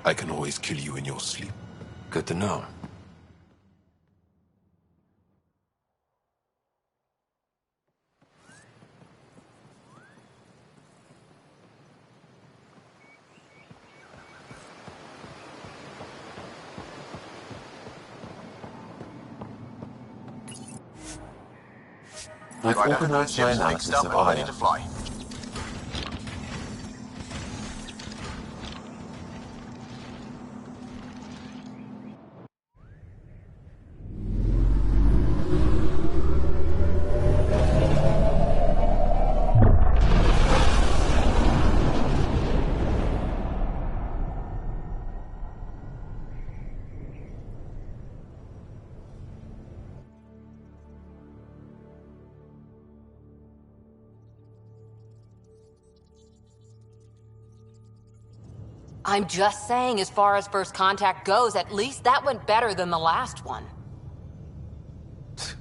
I can always kill you in your sleep. Good to know. I've organized my analysis of Aya. I'm just saying, as far as first contact goes, at least that went better than the last one.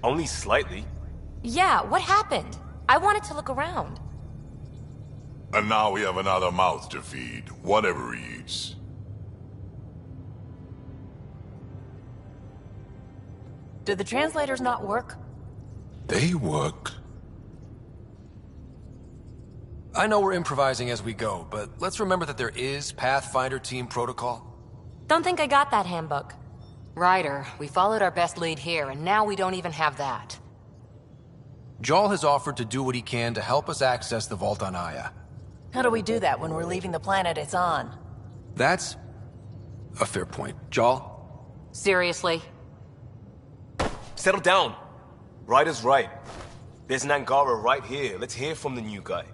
Only slightly. Yeah, what happened? I wanted to look around. And now we have another mouth to feed, whatever he eats. Did the translators not work? They work. I know we're improvising as we go, but let's remember that there is Pathfinder team protocol. Don't think I got that handbook. Ryder, we followed our best lead here, and now we don't even have that. Jarl has offered to do what he can to help us access the vault on Aya. How do we do that when we're leaving the planet it's on? That's a fair point. Jarl? Seriously? Settle down. Ryder's right. There's an Angara right here. Let's hear from the new guy.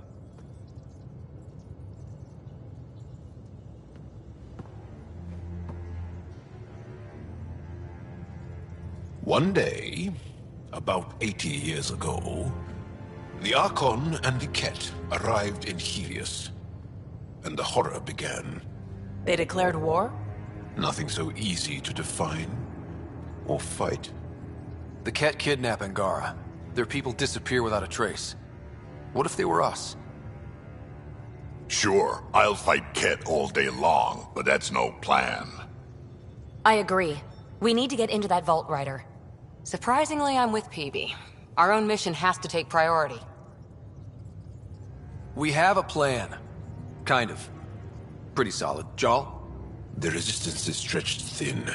One day, about 80 years ago, the Archon and the Ket arrived in Helios, and the horror began. They declared war? Nothing so easy to define or fight. The Ket kidnap Angara. Their people disappear without a trace. What if they were us? Sure, I'll fight Ket all day long, but that's no plan. I agree. We need to get into that vault, Ryder. Surprisingly, I'm with PB. Our own mission has to take priority. We have a plan. Kind of. Pretty solid. Jarl? The resistance is stretched thin.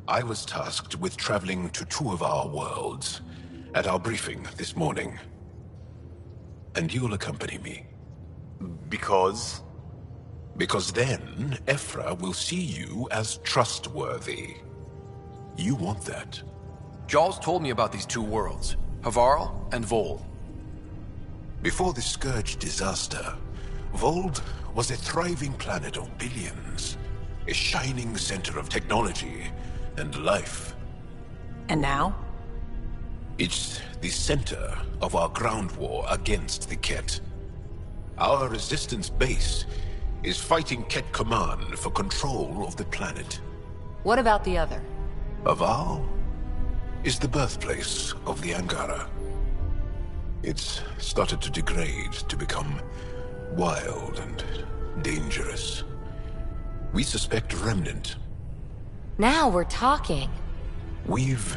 I was tasked with traveling to two of our worlds at our briefing this morning. And you'll accompany me. Because? Because then, Ephra will see you as trustworthy. You want that. Jarl's told me about these two worlds, Havarl and Vold. Before the Scourge disaster, Vold was a thriving planet of billions, a shining center of technology and life. And now? It's the center of our ground war against the Ket. Our resistance base is fighting Ket Command for control of the planet. What about the other? Havarl is the birthplace of the Angara. It's started to degrade, to become wild and dangerous. We suspect Remnant. Now we're talking. We've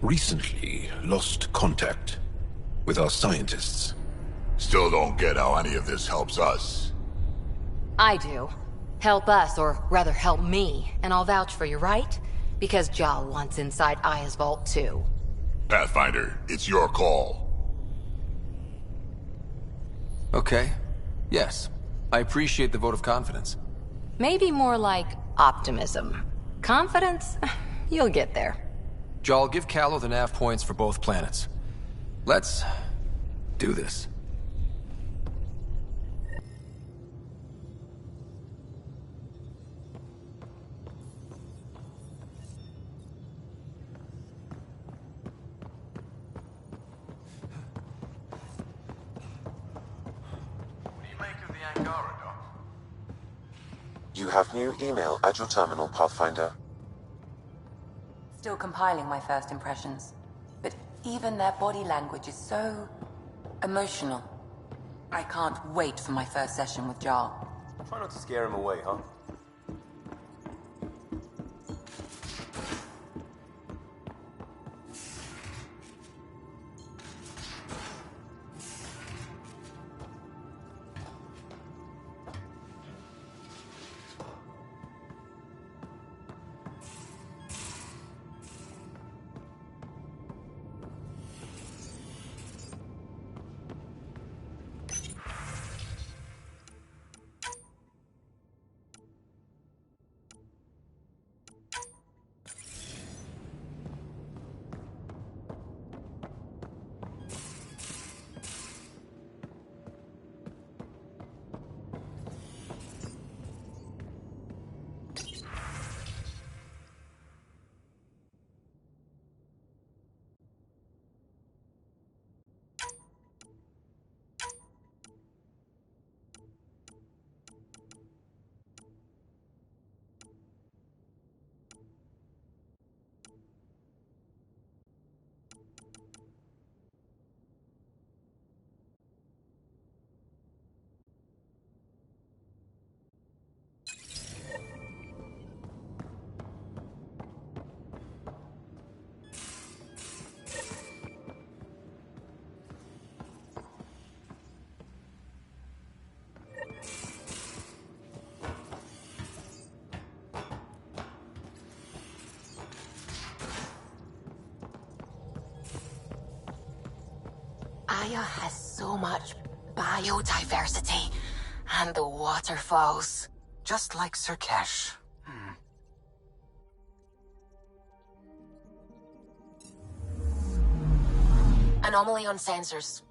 recently lost contact with our scientists. Still don't get how any of this helps us. I do. Help us, or rather help me, and I'll vouch for you, right? Because Jarl wants inside Aya's vault too. Pathfinder, it's your call. Okay. Yes. I appreciate the vote of confidence. Maybe more like optimism. Confidence? You'll get there. Jarl, give Callow the nav points for both planets. Let's do this. You have new email at your terminal, Pathfinder. Still compiling my first impressions. But even their body language is so emotional. I can't wait for my first session with Jarl. Try not to scare him away, huh? Gaia has so much biodiversity. And the waterfalls. Just like Sirkesh. Anomaly on sensors.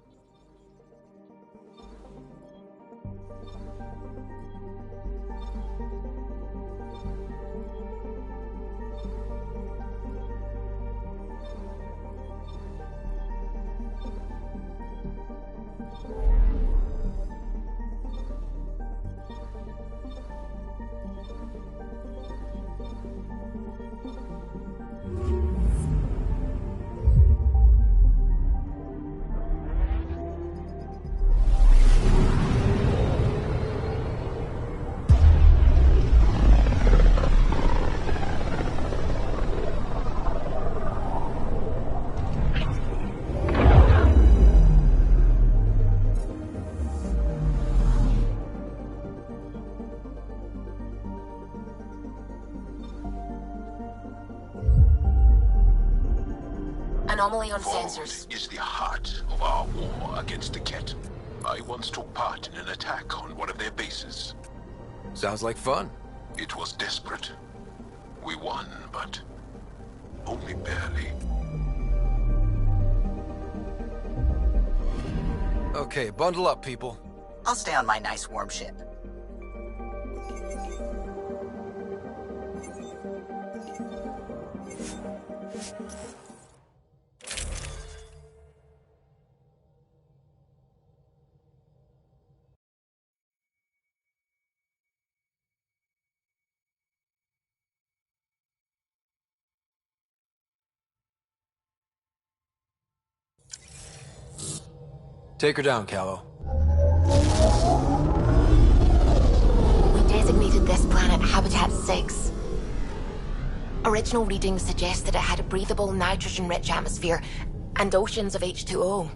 Anomaly on sensors. Vault is the heart of our war against the Ket. I once took part in an attack on one of their bases. Sounds like fun. It was desperate. We won, but only barely. Okay, bundle up, people. I'll stay on my nice warm ship. Take her down, Callow. We designated this planet Habitat 6. Original readings suggest that it had a breathable, nitrogen-rich atmosphere and oceans of H2O.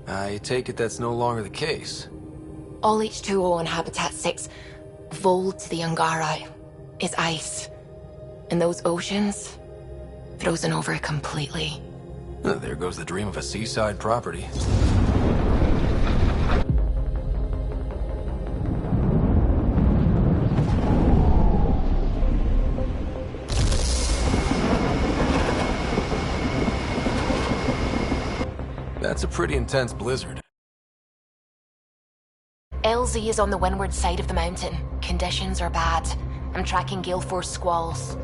I take it that's no longer the case. All H2O on Habitat 6, vol to the Angara, is ice. And those oceans, frozen over completely. There goes the dream of a seaside property. That's a pretty intense blizzard. LZ is on the windward side of the mountain. Conditions are bad. I'm tracking gale force squalls.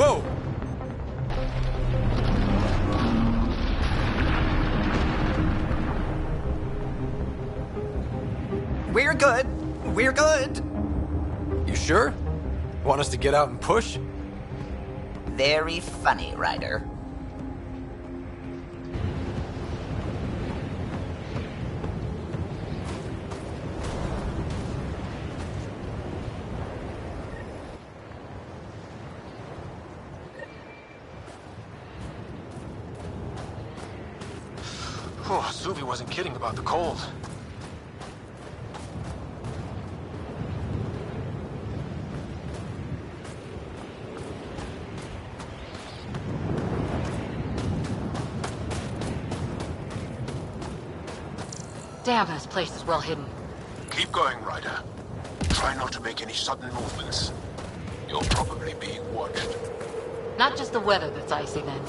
Whoa! We're good. We're good. You sure? Want us to get out and push? Very funny, Ryder. Oh, Suvi wasn't kidding about the cold. Damn, this place is well hidden. Keep going, Ryder. Try not to make any sudden movements. You're probably being watched. Not just the weather that's icy then.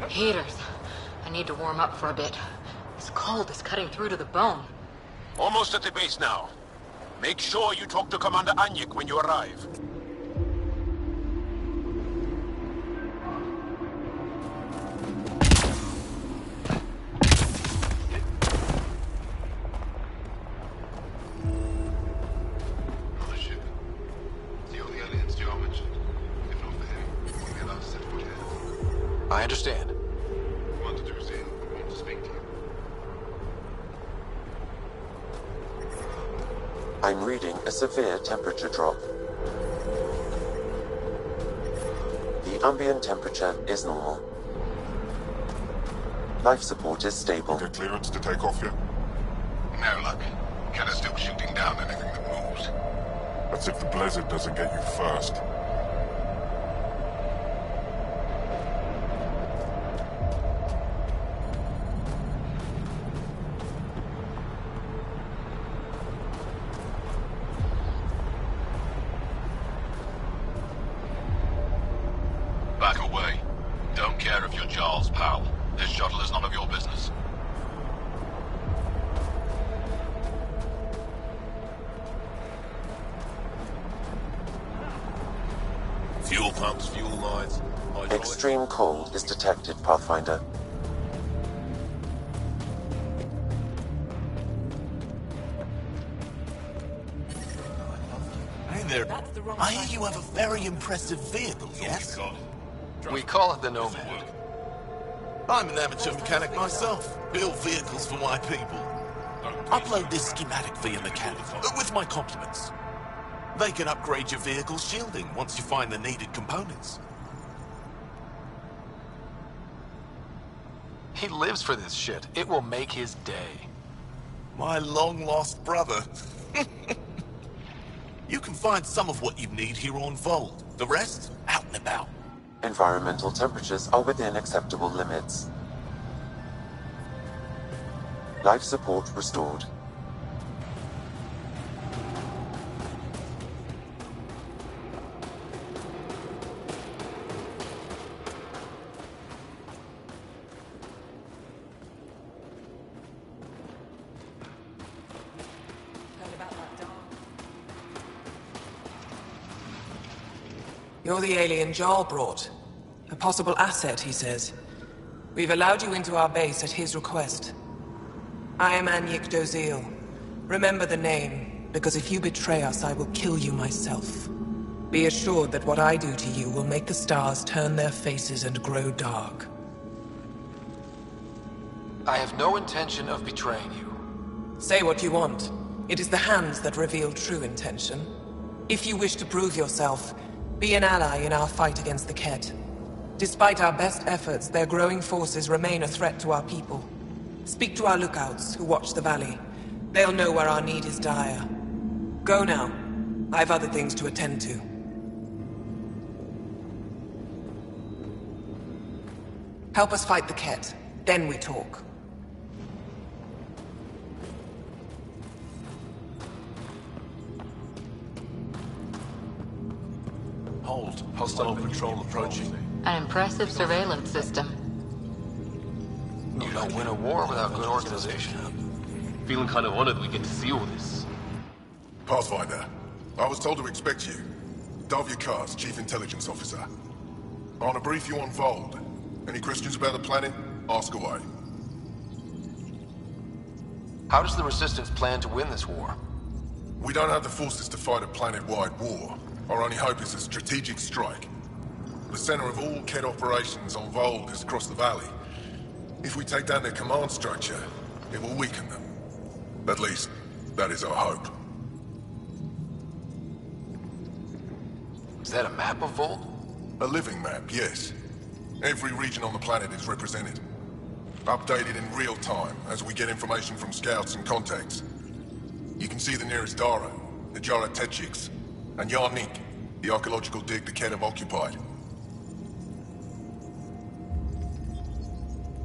Heaters. I need to warm up for a bit. This cold is cutting through to the bone. Almost at the base now. Make sure you talk to Commander Anyik when you arrive. I understand. I'm reading a severe temperature drop. The ambient temperature is normal. Life support is stable. Get clearance to take off yet? No luck. Cat is still shooting down anything that moves. That's if the blizzard doesn't get you first. Back away. Don't care if you're Jarl's pal. This shuttle is none of your business. Fuel pumps, fuel lines. Extreme cold is detected, Pathfinder. Hey there. I hear you have a very impressive vehicle, yes? We call it the Nomad. I'm an amateur mechanic myself. Build vehicles for my people. Upload this schematic via mechanic, with my compliments. They can upgrade your vehicle's shielding once you find the needed components. He lives for this shit. It will make his day. My long-lost brother. You can find some of what you need here on Vold. The rest, out and about. Environmental temperatures are within acceptable limits. Life support restored. You're the alien Jarl brought. A possible asset, he says. We've allowed you into our base at his request. I am Anyik Dozil. Remember the name, because if you betray us, I will kill you myself. Be assured that what I do to you will make the stars turn their faces and grow dark. I have no intention of betraying you. Say what you want. It is the hands that reveal true intention. If you wish to prove yourself, be an ally in our fight against the Ket. Despite our best efforts, their growing forces remain a threat to our people. Speak to our lookouts, who watch the valley. They'll know where our need is dire. Go now. I've other things to attend to. Help us fight the Ket, then we talk. Hold. Hostile patrol approaching. An impressive surveillance system. You don't win a war without good organization. Feeling kind of honored we get to see all this. Pathfinder, I was told to expect you. Davia Kars, Chief Intelligence Officer. I want to brief you on Vold. Any questions about the planet? Ask away. How does the Resistance plan to win this war? We don't have the forces to fight a planet-wide war. Our only hope is a strategic strike. The center of all Ket operations on Vold is across the valley. If we take down their command structure, it will weaken them. At least, that is our hope. Is that a map of Vold? A living map, yes. Every region on the planet is represented. Updated in real time as we get information from scouts and contacts. You can see the nearest Dara, the Jara Tetchiks, and Yarnik, the archaeological dig the Ket have occupied.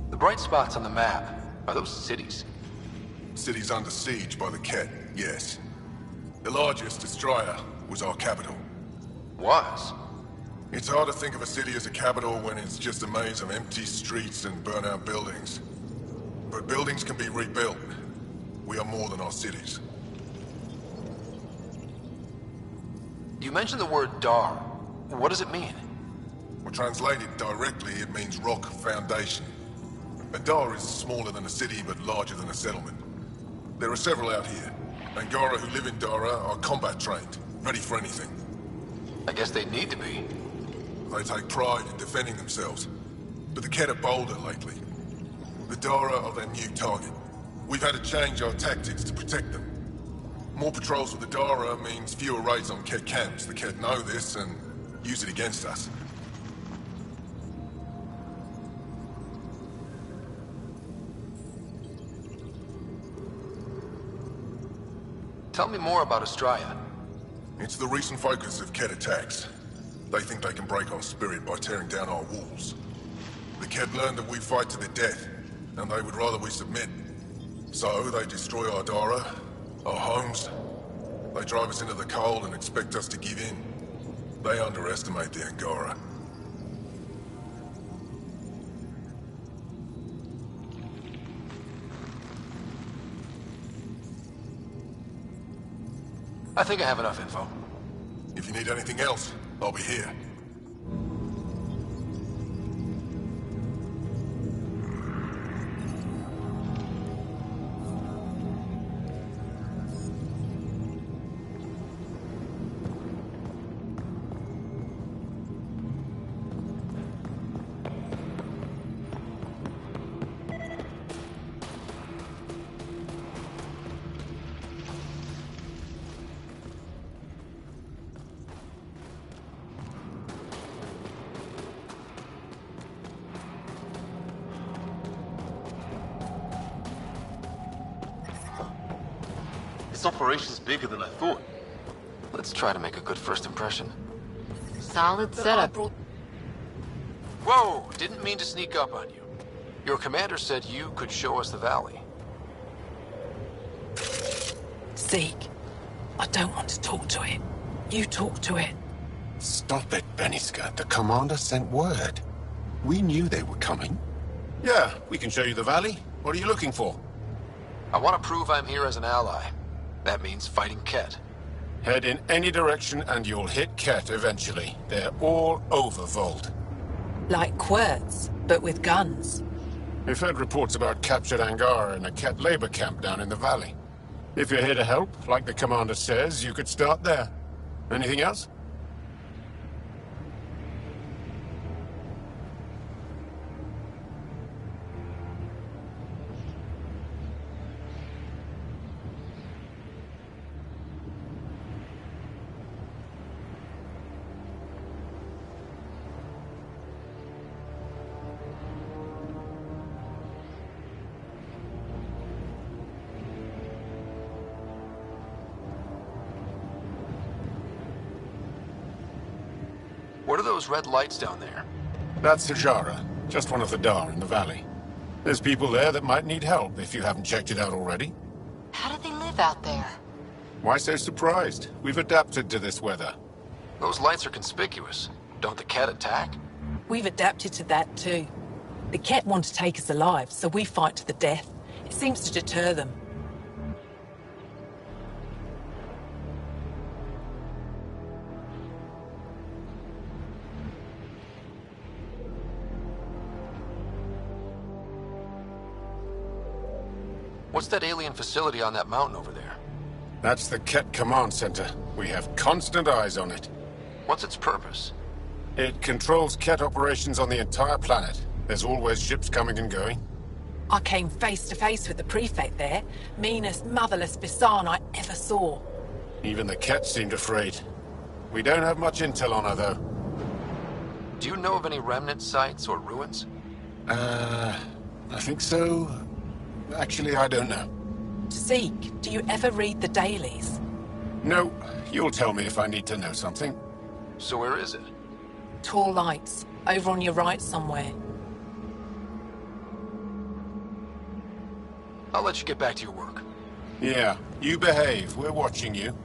The bright spots on the map, are those cities? Cities under siege by the Ket, yes. The largest, Estraya, was our capital. Was? It's hard to think of a city as a capital when it's just a maze of empty streets and burnt-out buildings. But buildings can be rebuilt. We are more than our cities. You mentioned the word Dar. What does it mean? Well, translated directly, it means rock foundation. A Dar is smaller than a city, but larger than a settlement. There are several out here. Angara who live in Dara are combat trained, ready for anything. I guess they need to be. They take pride in defending themselves. But the Kett are bolder lately. The Dara are their new target. We've had to change our tactics to protect them. More patrols with the Dara means fewer raids on Kett camps. The Kett know this and use it against us. Tell me more about Astraea. It's the recent focus of Kett attacks. They think they can break our spirit by tearing down our walls. The Kett learned that we fight to the death, and they would rather we submit. So they destroy our Dara, our homes. They drive us into the cold and expect us to give in. They underestimate the Angara. I think I have enough info. If you need anything else, I'll be here. This operation's bigger than I thought. Let's try to make a good first impression. Solid setup. Whoa! Didn't mean to sneak up on you. Your commander said you could show us the valley. Zeke, I don't want to talk to it. You talk to it. Stop it, Beniska. The commander sent word. We knew they were coming. Yeah, we can show you the valley. What are you looking for? I want to prove I'm here as an ally. That means fighting Kett. Head in any direction and you'll hit Kett eventually. They're all over Vold. Like Quirts, but with guns. We've heard reports about captured Angara in a Kett labor camp down in the valley. If you're here to help, like the commander says, you could start there. Anything else? What are those red lights down there? That's Hajara, just one of the Dar in the valley. There's people there that might need help if you haven't checked it out already. How do they live out there? Why so surprised? We've adapted to this weather. Those lights are conspicuous. Don't the Kett attack? We've adapted to that too. The Kett want to take us alive, so we fight to the death. It seems to deter them. What's that alien facility on that mountain over there? That's the Kett Command Center. We have constant eyes on it. What's its purpose? It controls Kett operations on the entire planet. There's always ships coming and going. I came face to face with the prefect there. Meanest, motherless Bisan I ever saw. Even the Kett seemed afraid. We don't have much intel on her, though. Do you know of any remnant sites or ruins? I think so. Actually, I don't know. Zeke, do you ever read the dailies? No. You'll tell me if I need to know something. So where is it? Tall lights, over on your right somewhere. I'll let you get back to your work. Yeah, you behave. We're watching you.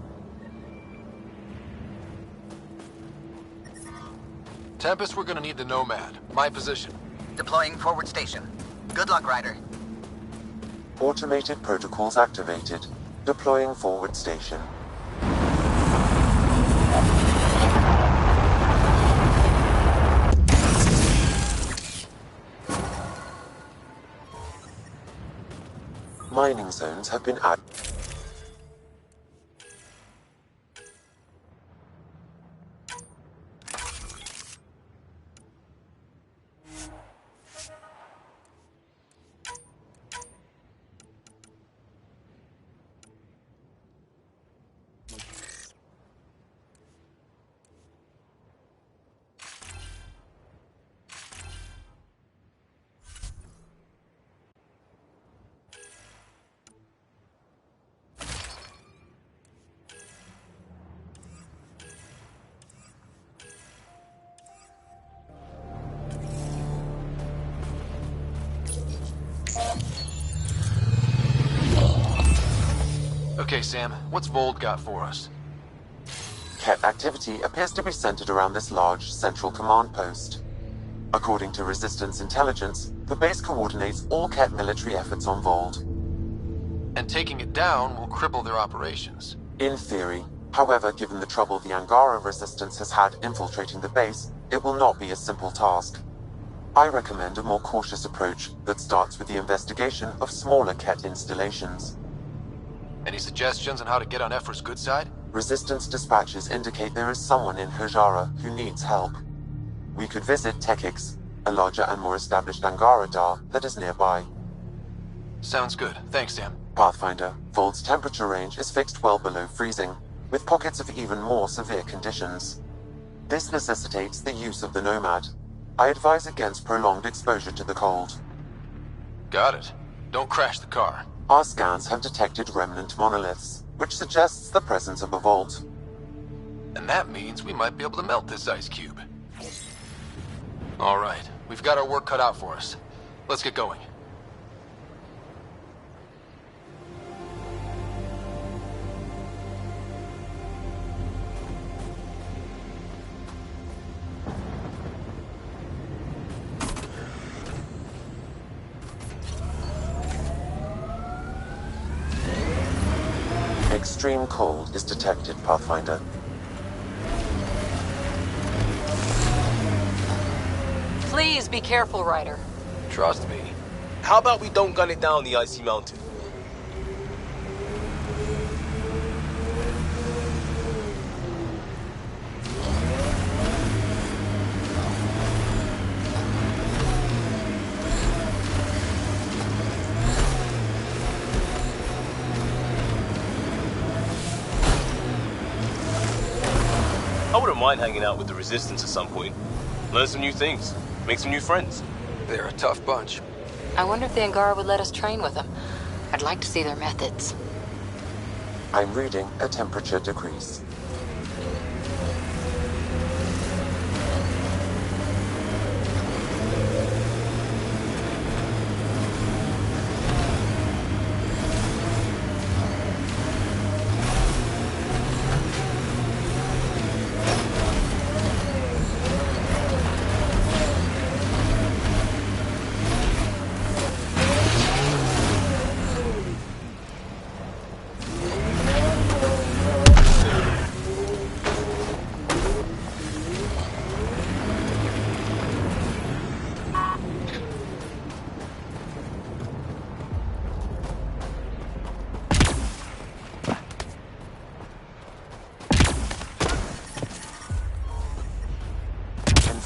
Tempest, we're gonna need the Nomad. My position. Deploying forward station. Good luck, Ryder. Automated protocols activated. Deploying forward station. Mining zones have been added. Okay, Sam, what's Vold got for us? Ket activity appears to be centered around this large central command post. According to Resistance intelligence, the base coordinates all Ket military efforts on Vold. And taking it down will cripple their operations. In theory. However, given the trouble the Angara Resistance has had infiltrating the base, it will not be a simple task. I recommend a more cautious approach that starts with the investigation of smaller Ket installations. Any suggestions on how to get on Efra's good side? Resistance dispatches indicate there is someone in Hajara who needs help. We could visit Tekix, a larger and more established Angara Dar that is nearby. Sounds good. Thanks, Sam. Pathfinder, Vold's temperature range is fixed well below freezing, with pockets of even more severe conditions. This necessitates the use of the Nomad. I advise against prolonged exposure to the cold. Got it. Don't crash the car. Our scans have detected remnant monoliths, which suggests the presence of a vault. And that means we might be able to melt this ice cube. All right, we've got our work cut out for us. Let's get going. Extreme cold is detected, Pathfinder. Please be careful, Ryder. Trust me. How about we don't gun it down the icy mountain? I wouldn't mind hanging out with the Resistance at some point. Learn some new things. Make some new friends. They're a tough bunch. I wonder if the Angara would let us train with them. I'd like to see their methods. I'm reading a temperature decrease.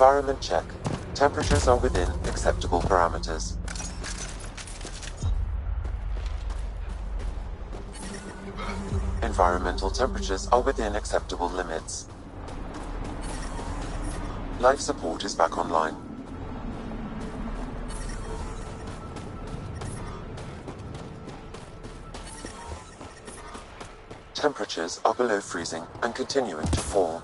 Environment check. Temperatures are within acceptable parameters. Environmental temperatures are within acceptable limits. Life support is back online. Temperatures are below freezing and continuing to fall.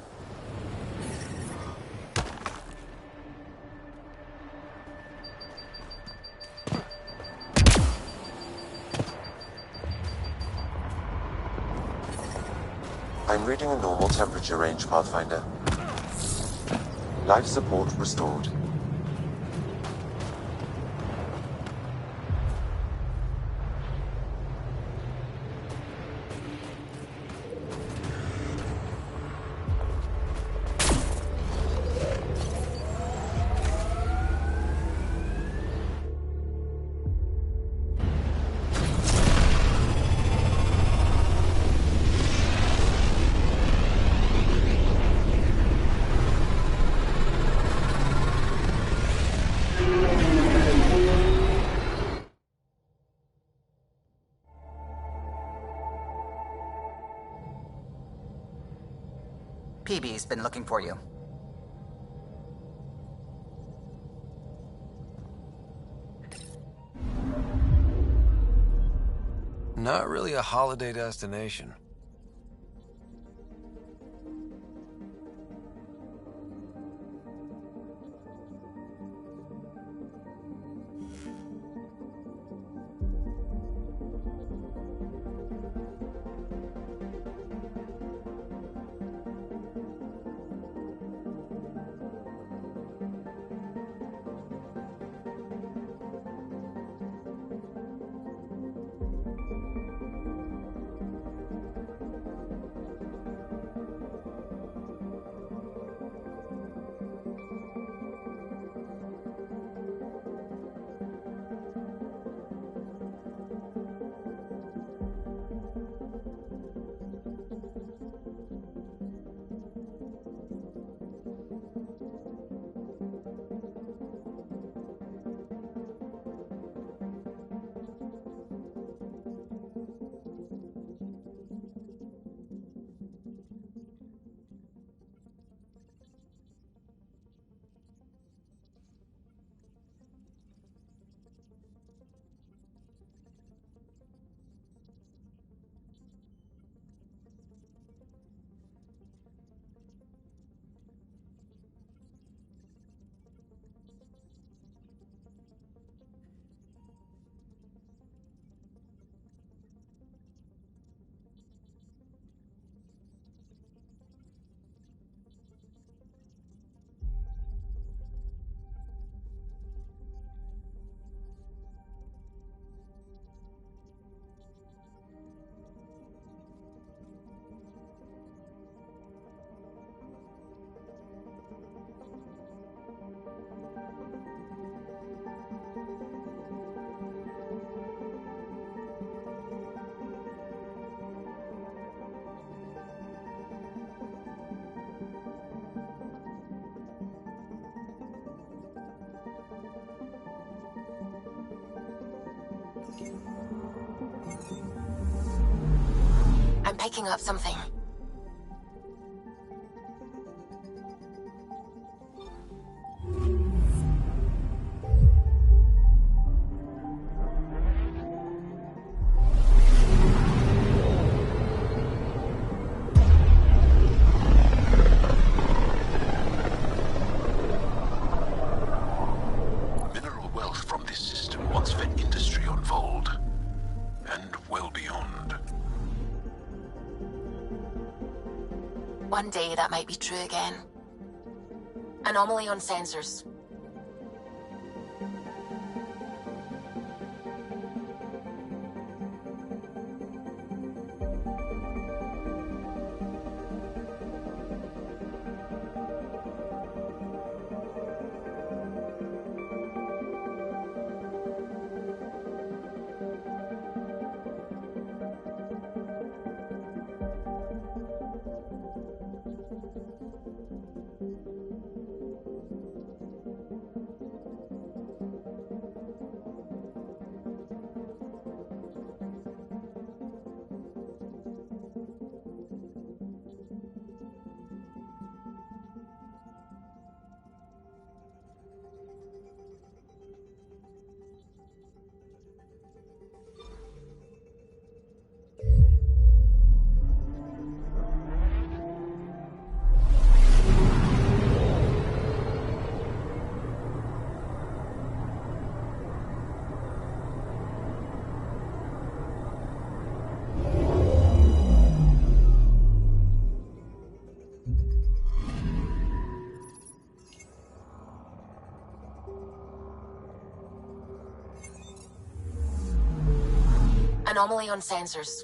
I'm reading a normal temperature range, Pathfinder. Life support restored. PB's been looking for you. Not really a holiday destination. I'm picking up something. Mineral wealth from this system once fed industry on Vold, and well beyond. One day that might be true again. Anomaly on sensors. Anomaly on sensors.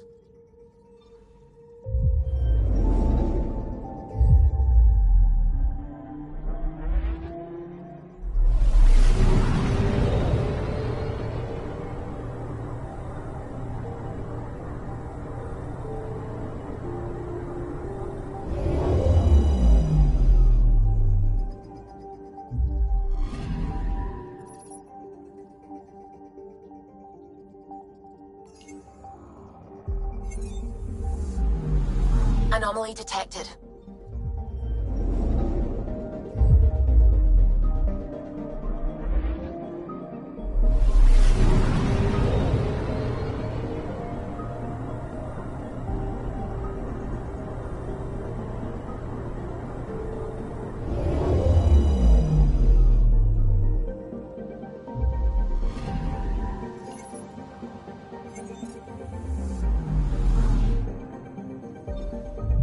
Anomaly detected.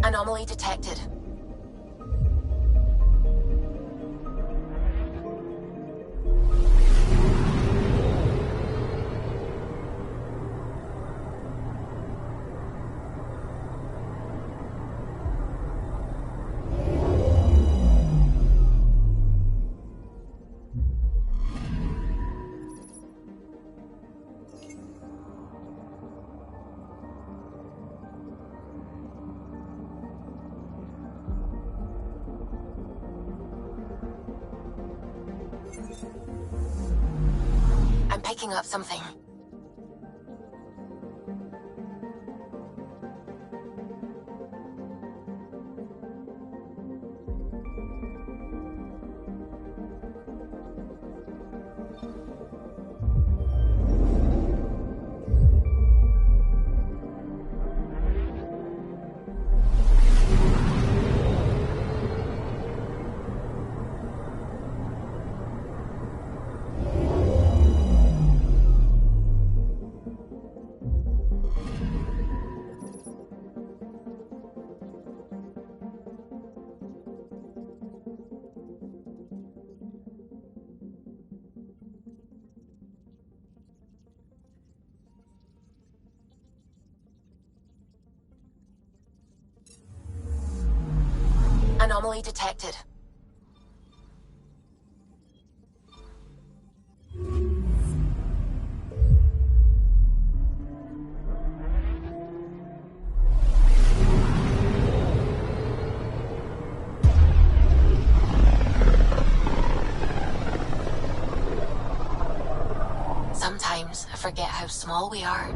Anomaly detected. I'm picking up something. Anomaly detected. Sometimes I forget how small we are.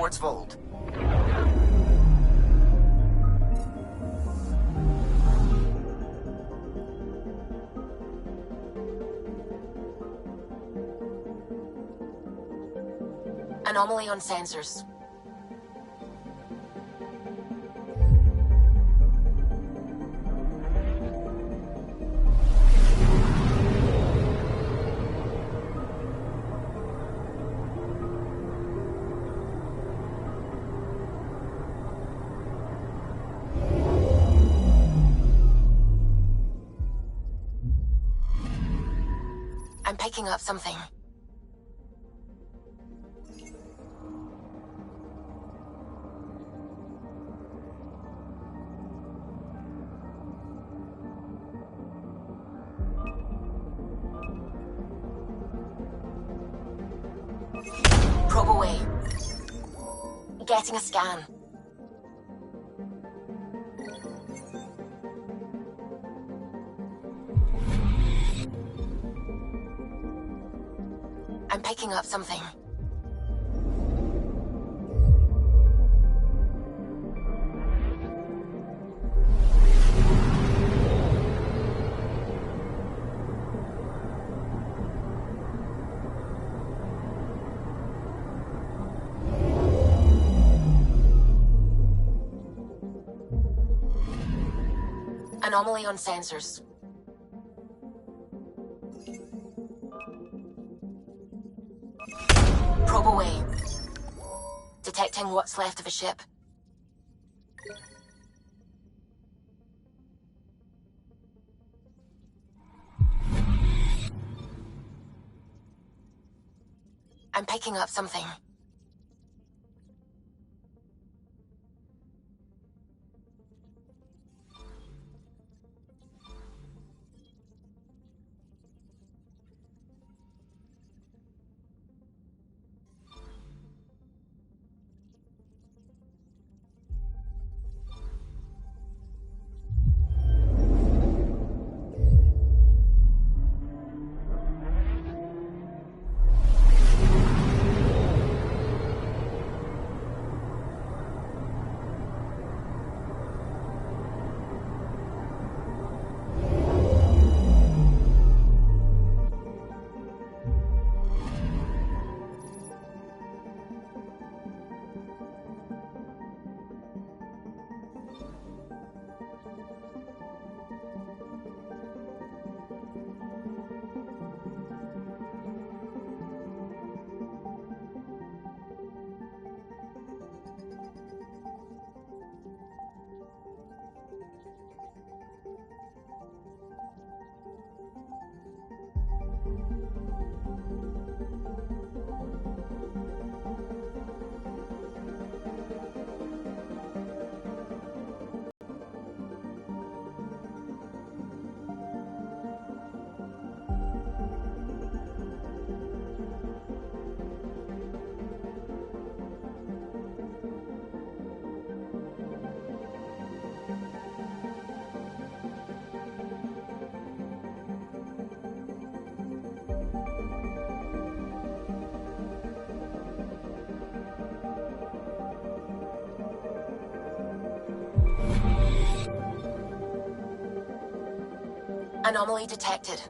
towards Vold. Anomaly on sensors. I'm picking up something. Probe away. Getting a scan. I'm picking up something. Anomaly on sensors. Probe away. Detecting what's left of a ship. I'm picking up something. Anomaly detected.